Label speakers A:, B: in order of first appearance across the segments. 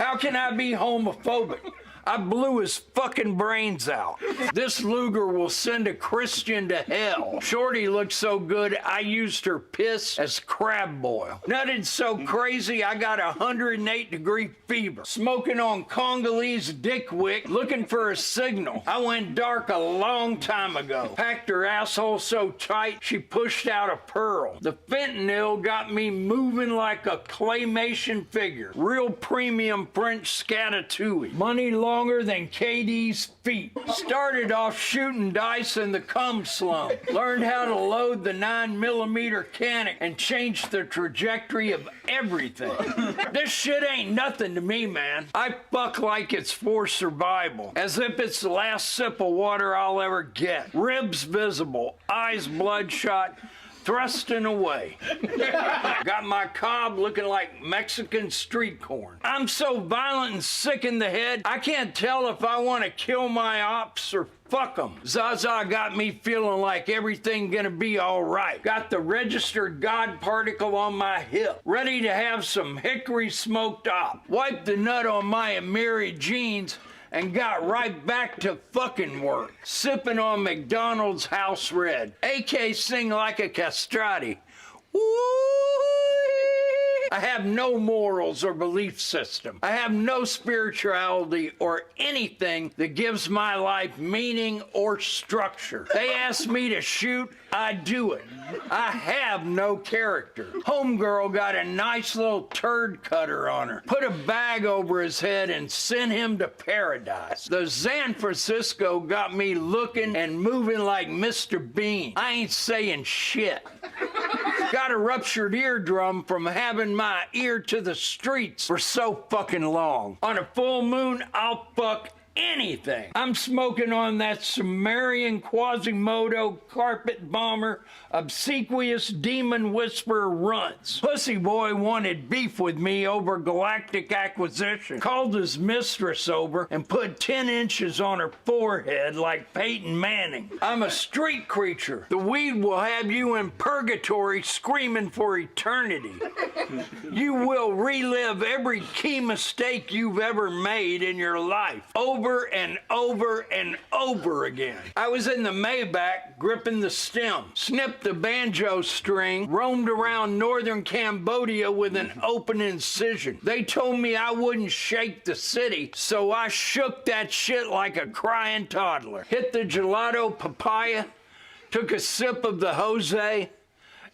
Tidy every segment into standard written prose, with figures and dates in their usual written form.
A: How can I be homophobic? I blew his fucking brains out. This Luger will send a Christian to hell. Shorty looked so good, I used her piss as crab boil. Nutted so crazy, I got 108-degree fever. Smoking on Congolese dick wick, looking for a signal. I went dark a long time ago. Packed her asshole so tight, she pushed out a pearl. The fentanyl got me moving like a claymation figure. Real premium French scatatouille. Money longer than KD's feet. Started off shooting dice in the cum slum. Learned how to load the 9mm Canic and changed the trajectory of everything. This shit ain't nothing to me, man. I fuck like it's for survival. As if it's the last sip of water I'll ever get. Ribs visible, eyes bloodshot, thrusting away. Got my cob looking like Mexican street corn. I'm so violent and sick in the head, I can't tell if I want to kill my ops or fuck them. Zaza got me feeling like everything gonna be alright. Got the registered God particle on my hip. Ready to have some hickory smoked op. Wiped the nut on my Amiri jeans and got right back to fucking work. Sipping on McDonald's House Red. AK sing like a castrati. Woo! I have no morals or belief system. I have no spirituality or anything that gives my life meaning or structure. They ask me to shoot, I do it. I have no character. Homegirl got a nice little turd cutter on her. Put a bag over his head and sent him to paradise. The San Francisco got me looking and moving like Mr. Bean. I ain't saying shit. Got a ruptured eardrum from having my ear to the streets for so fucking long. On a full moon, I'll fuck anything. I'm smoking on that Sumerian Quasimodo carpet bomber, obsequious demon whisperer runts. Pussy boy wanted beef with me over galactic acquisition. Called his mistress over and put 10 inches on her forehead like Peyton Manning. I'm a street creature. The weed will have you in purgatory screaming for eternity. You will relive every key mistake you've ever made in your life. Over and over and over again. I was in the Maybach gripping the stem, snipped the banjo string, roamed around northern Cambodia with an open incision. They told me I wouldn't shake the city, so I shook that shit like a crying toddler. Hit the gelato papaya, took a sip of the Jose.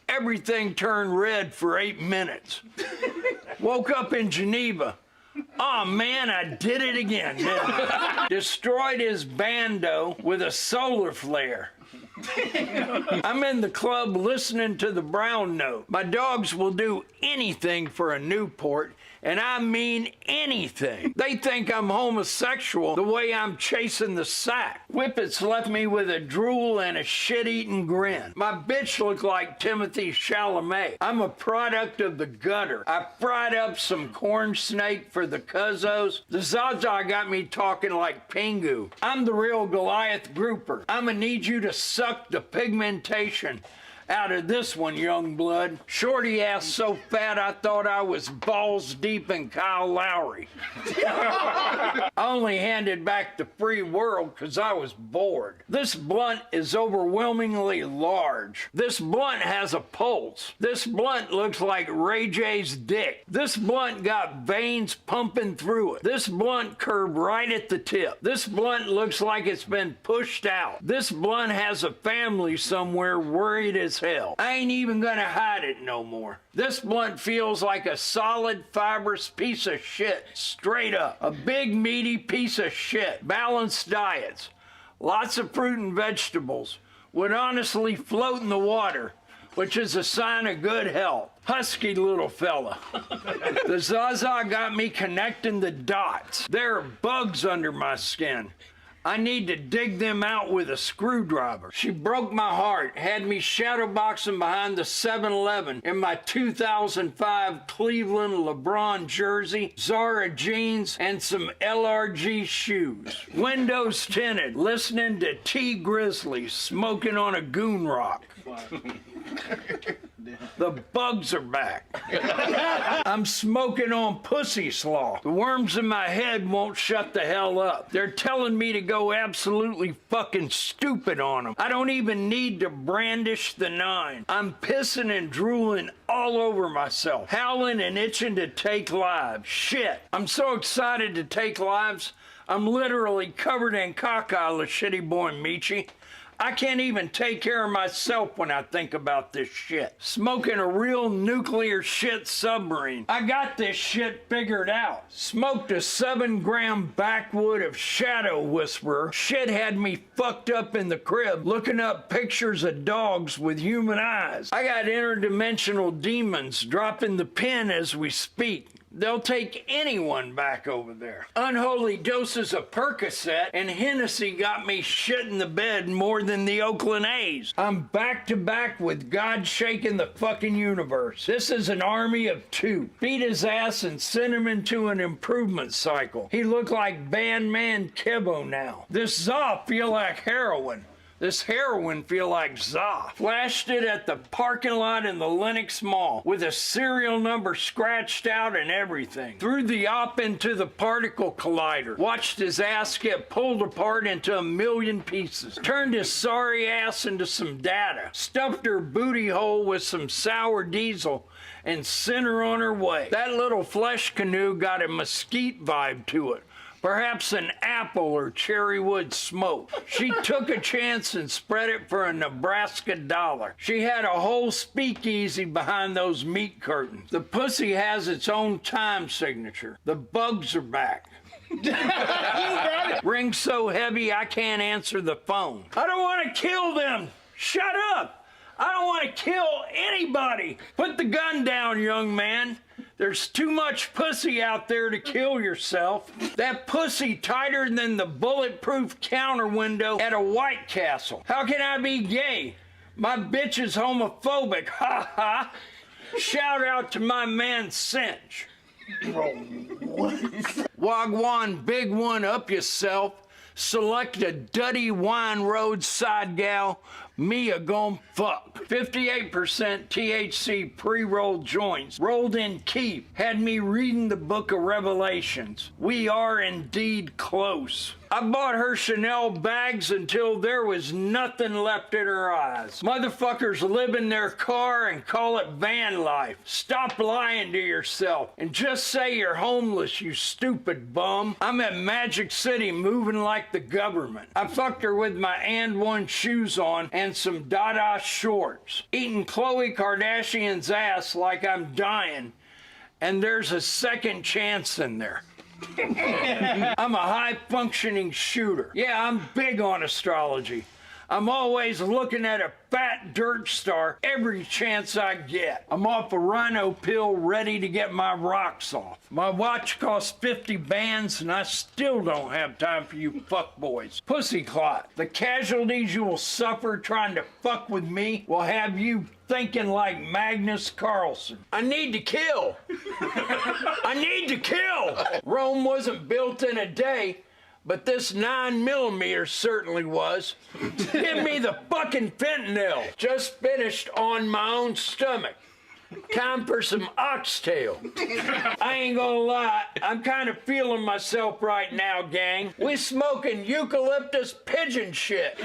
A: Everything turned red for 8 minutes. Woke up in Geneva. Oh man, I did it again, didn't I? Destroyed his bando with a solar flare. I'm in the club listening to the brown note. My dogs will do anything for a Newport, and I mean anything. They think I'm homosexual the way I'm chasing the sack. Whippets left me with a drool and a shit-eating grin. My bitch looked like Timothy Chalamet. I'm a product of the gutter. I fried up some corn snake for the cuzzos. The Zaza got me talking like Pingu. I'm the real Goliath grouper. I'ma need you to suck the pigmentation out of this one, young blood. Shorty ass so fat I thought I was balls deep in Kyle Lowry. I only handed back the free world because I was bored. This blunt is overwhelmingly large. This blunt has a pulse. This blunt looks like Ray J's dick. This blunt got veins pumping through it. This blunt curved right at the tip. This blunt looks like it's been pushed out. This blunt has a family somewhere worried as hell. I ain't even gonna hide it no more. This blunt feels like a solid, fibrous piece of shit, straight up. A big, meaty piece of shit. Balanced diets. Lots of fruit and vegetables. Would honestly float in the water, which is a sign of good health. Husky little fella. The Zaza got me connecting the dots. There are bugs under my skin. I need to dig them out with a screwdriver. She broke my heart, had me shadowboxing behind the 7-Eleven in my 2005 Cleveland LeBron jersey, Zara jeans, and some LRG shoes. Windows tinted, listening to T Grizzly, smoking on a goon rock. The bugs are back. I'm smoking on pussy slaw. The worms in my head won't shut the hell up. They're telling me to go absolutely fucking stupid on them. I don't even need to brandish the 9. I'm pissing and drooling all over myself, howling and itching to take lives. Shit. I'm so excited to take lives. I'm literally covered in caca, shitty boy Michi. I can't even take care of myself when I think about this shit. Smoking a real nuclear shit submarine. I got this shit figured out. Smoked a 7-gram backwood of Shadow Whisperer. Shit had me fucked up in the crib looking up pictures of dogs with human eyes. I got interdimensional demons dropping the pin as we speak. They'll take anyone back over there. Unholy doses of Percocet and Hennessy got me shitting the bed more than the Oakland A's. I'm back to back with God shaking the fucking universe. This is an army of 2. Beat his ass and send him into an improvement cycle. He looked like Bandman Kibbo now. This Zoff feel like heroin. This heroin feel like Zoff. Flashed it at the parking lot in the Lenox Mall with a serial number scratched out and everything. Threw the op into the particle collider. Watched his ass get pulled apart into a million pieces. Turned his sorry ass into some data. Stuffed her booty hole with some sour diesel and sent her on her way. That little flesh canoe got a mesquite vibe to it. Perhaps an apple or cherry wood smoke. She took a chance and spread it for a Nebraska $1. She had a whole speakeasy behind those meat curtains. The pussy has its own time signature. The bugs are back. Ring so heavy I can't answer the phone. I don't want to kill them. Shut up. I don't want to kill anybody. Put the gun down, young man. There's too much pussy out there to kill yourself. That pussy tighter than the bulletproof counter window at a White Castle. How can I be gay? My bitch is homophobic. Ha ha. Shout out to my man Cinch. Wagwan, big one up yourself. Select a duddy wine roadside gal. Me a gon' fuck. 58% THC pre-rolled joints. Rolled in keep. Had me reading the book of Revelations. We are indeed close. I bought her Chanel bags until there was nothing left in her eyes. Motherfuckers live in their car and call it van life. Stop lying to yourself and just say you're homeless, you stupid bum. I'm at Magic City moving like the government. I fucked her with my and-one shoes on and some Dada shorts. Eating Khloe Kardashian's ass like I'm dying. And there's a second chance in there. I'm a high-functioning shooter. Yeah, I'm big on astrology. I'm always looking at a fat dirt star every chance I get. I'm off a rhino pill ready to get my rocks off. My watch costs 50 bands and I still don't have time for you fuckboys. Pussy clot. The casualties you will suffer trying to fuck with me will have you thinking like Magnus Carlsen. I need to kill. I need to kill. Rome wasn't built in a day. But this 9mm certainly was. Give me the fucking fentanyl. Just finished on my own stomach. Time for some oxtail. I ain't gonna lie, I'm kind of feeling myself right now, gang. We smoking eucalyptus pigeon shit.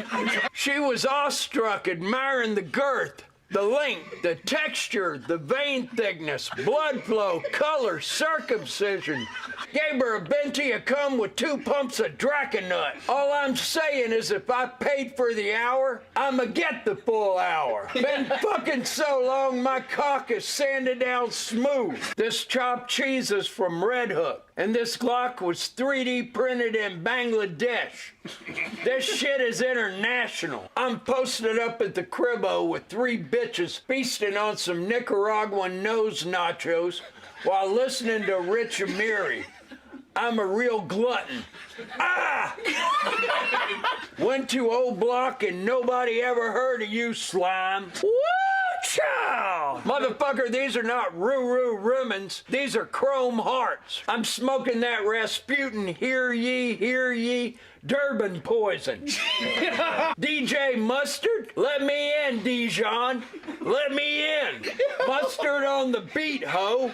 A: She was awestruck, admiring the girth, the length, the texture, the vein thickness, blood flow, color, circumcision. Gave her a Venti a cum with 2 pumps of Draconut. All I'm saying is if I paid for the hour, I'ma get the full hour. Been fucking so long, my cock is sanded down smooth. This chopped cheese is from Red Hook, and this Glock was 3D printed in Bangladesh. This shit is international. I'm posted up at the cribbo with 3 bitches feasting on some Nicaraguan nose nachos while listening to Rich Amiri. I'm a real glutton. Ah! Went to old block and nobody ever heard of you, slime. What? Chow! Motherfucker, these are not Ruru Rumens. These are chrome hearts. I'm smoking that Rasputin, hear ye, Durban poison. DJ Mustard, let me in, Dijon. Let me in. Mustard on the beat, ho.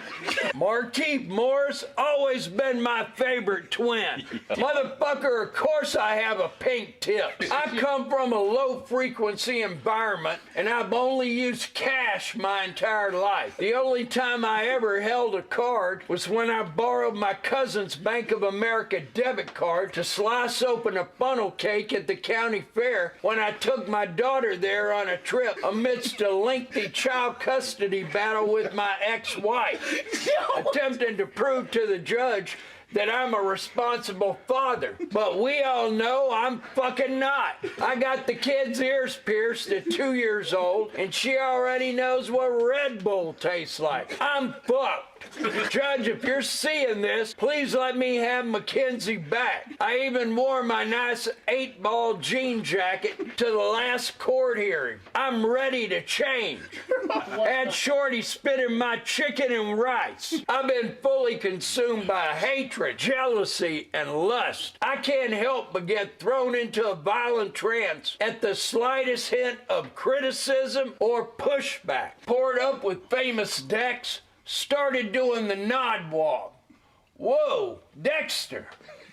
A: Markeith Morris, always been my favorite twin. Motherfucker, of course I have a pink tip. I come from a low-frequency environment, and I've only used cash my entire life. The only time I ever held a card was when I borrowed my cousin's Bank of America debit card to slice open a funnel cake at the county fair when I took my daughter there on a trip amidst a lengthy child custody battle with my ex-wife, attempting to prove to the judge that I'm a responsible father. But we all know I'm fucking not. I got the kid's ears pierced at 2 years old, and she already knows what Red Bull tastes like. I'm fucked. Judge, if you're seeing this, please let me have Mackenzie back. I even wore my nice 8-ball jean jacket to the last court hearing. I'm ready to change. Had Shorty spitting my chicken and rice. I've been fully consumed by hatred, jealousy, and lust. I can't help but get thrown into a violent trance at the slightest hint of criticism or pushback. Poured up with famous decks, started doing the nod walk. Whoa, Dexter.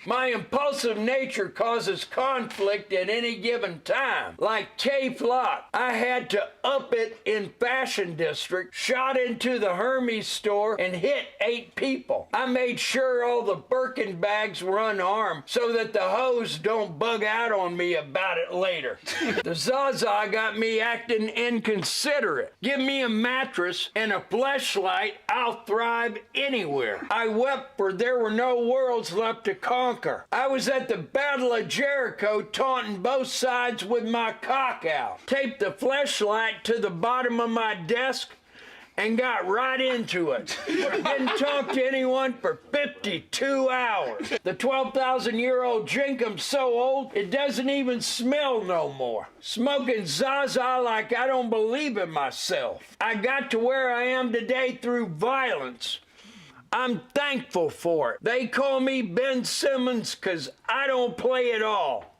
A: My impulsive nature causes conflict at any given time. Like K-Flock, I had to up it in Fashion District, shot into the Hermes store, and hit 8 people. I made sure all the Birkin bags were unarmed so that the hoes don't bug out on me about it later. The Zaza got me acting inconsiderate. Give me a mattress and a fleshlight, I'll thrive anywhere. I wept for there were no worlds left to conquer. I was at the Battle of Jericho taunting both sides with my cock out. Taped the fleshlight to the bottom of my desk and got right into it. Didn't talk to anyone for 52 hours. The 12,000-year-old Jinkum's so old, it doesn't even smell no more. Smoking Zaza like I don't believe in myself. I got to where I am today through violence. I'm thankful for it. They call me Ben Simmons because I don't play at all.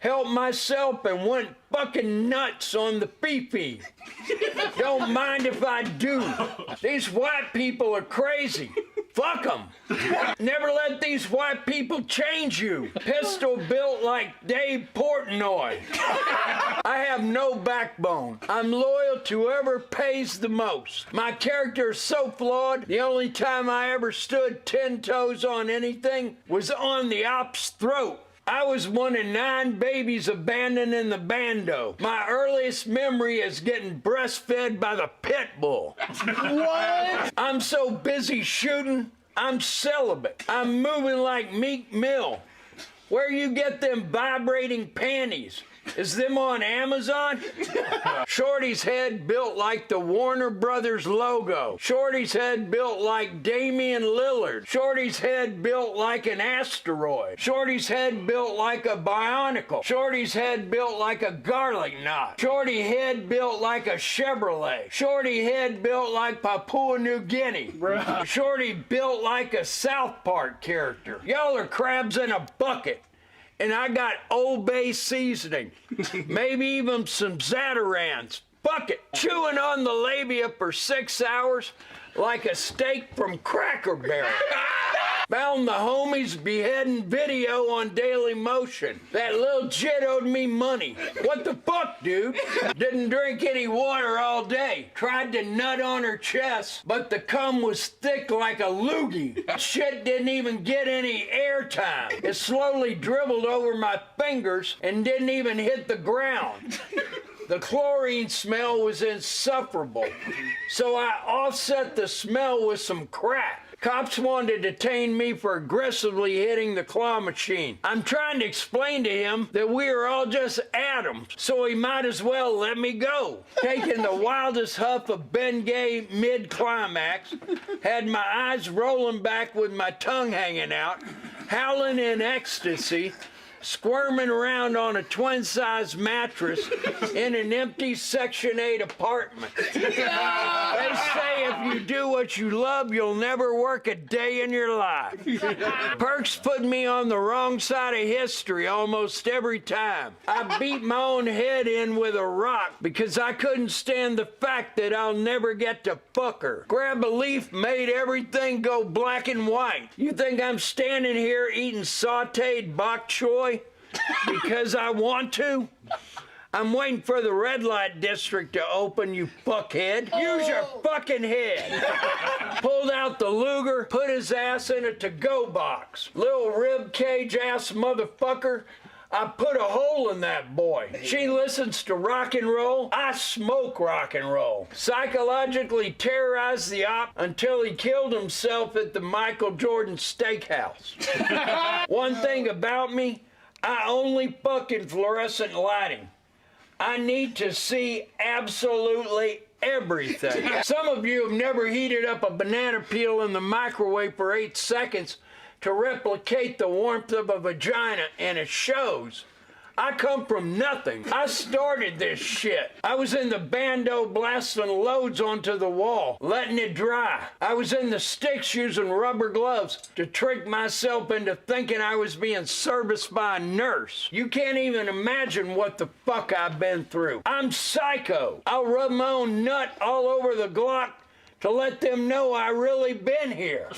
A: Helped myself and went fucking nuts on the Fifi. Don't mind if I do. These white people are crazy. Fuck them. Never let these white people change you. Pistol built like Dave Portnoy. I have no backbone. I'm loyal to whoever pays the most. My character is so flawed, the only time I ever stood 10 toes on anything was on the op's throat. I was one of 9 babies abandoned in the bando. My earliest memory is getting breastfed by the pit bull. What? I'm so busy shooting, I'm celibate. I'm moving like Meek Mill. Where you get them vibrating panties? Is them on Amazon? Shorty's head built like the Warner Brothers logo. Shorty's head built like Damian Lillard. Shorty's head built like an asteroid. Shorty's head built like a bionicle. Shorty's head built like a garlic knot. Shorty head built like a Chevrolet. Shorty head built like Papua New Guinea. Shorty built like a South Park character. Y'all are crabs in a bucket. And I got Old Bay seasoning, maybe even some Zatarans. Fuck it. Chewing on the labia for 6 hours like a steak from Cracker Barrel. Found the homies beheading video on Daily Motion. That little jit owed me money. What the fuck, dude? Didn't drink any water all day. Tried to nut on her chest, but the cum was thick like a loogie. Shit didn't even get any airtime. It slowly dribbled over my fingers and didn't even hit the ground. The chlorine smell was insufferable, so I offset the smell with some crack. Cops wanted to detain me for aggressively hitting the claw machine. I'm trying to explain to him that we are all just atoms, so he might as well let me go. Taking the wildest huff of Bengay mid-climax, had my eyes rolling back with my tongue hanging out, howling in ecstasy, squirming around on a twin-size mattress in an empty Section 8 apartment. They say if you do what you love, you'll never work a day in your life. Perks put me on the wrong side of history almost every time. I beat my own head in with a rock because I couldn't stand the fact that I'll never get to fuck her. Grab a leaf made everything go black and white. You think I'm standing here eating sauteed bok choy because I want to? I'm waiting for the red light district to open, you fuckhead. Use your fucking head. Pulled out the Luger, put his ass in a to-go box. Little rib cage ass motherfucker. I put a hole in that boy. She listens to rock and roll. I smoke rock and roll. Psychologically terrorized the op until he killed himself at the Michael Jordan Steakhouse. One thing about me, I only fuck in fluorescent lighting. I need to see absolutely everything. Some of you have never heated up a banana peel in the microwave for 8 seconds to replicate the warmth of a vagina, and it shows. I come from nothing. I started this shit. I was in the bando blasting loads onto the wall, letting it dry. I was in the sticks using rubber gloves to trick myself into thinking I was being serviced by a nurse. You can't even imagine what the fuck I've been through. I'm psycho. I'll rub my own nut all over the Glock to let them know I really been here.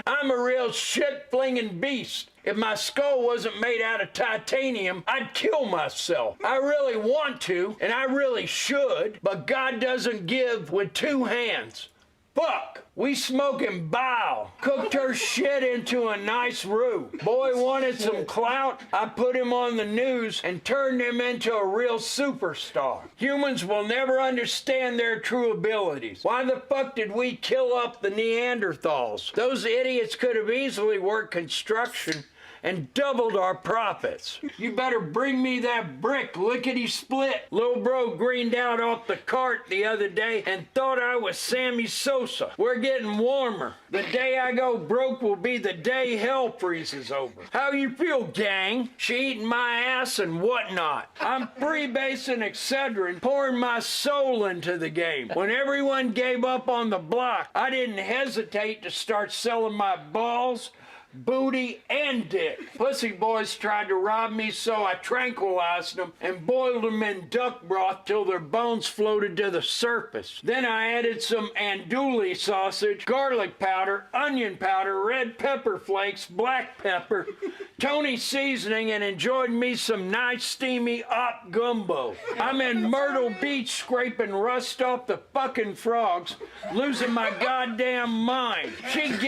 A: I'm a real shit-flinging beast. If my skull wasn't made out of titanium, I'd kill myself. I really want to, and I really should, but God doesn't give with 2 hands. Fuck, we smoking bile. Cooked her shit into a nice roux. Boy wanted some clout. I put him on the news and turned him into a real superstar. Humans will never understand their true abilities. Why the fuck did we kill up the Neanderthals? Those idiots could have easily worked construction and doubled our profits. You better bring me that brick, lickety-split. Lil' bro greened out off the cart the other day and thought I was Sammy Sosa. We're getting warmer. The day I go broke will be the day hell freezes over. How you feel, gang? She eating my ass and whatnot. I'm freebasing Excedrin, pouring my soul into the game. When everyone gave up on the block, I didn't hesitate to start selling my balls, booty, and dick. Pussy boys tried to rob me, so I tranquilized them and boiled them in duck broth till their bones floated to the surface. Then I added some andouille sausage, garlic powder, onion powder, red pepper flakes, black pepper, Tony seasoning, and enjoyed me some nice steamy op gumbo. I'm in Myrtle Beach scraping rust off the fucking frogs, losing my goddamn mind. She gives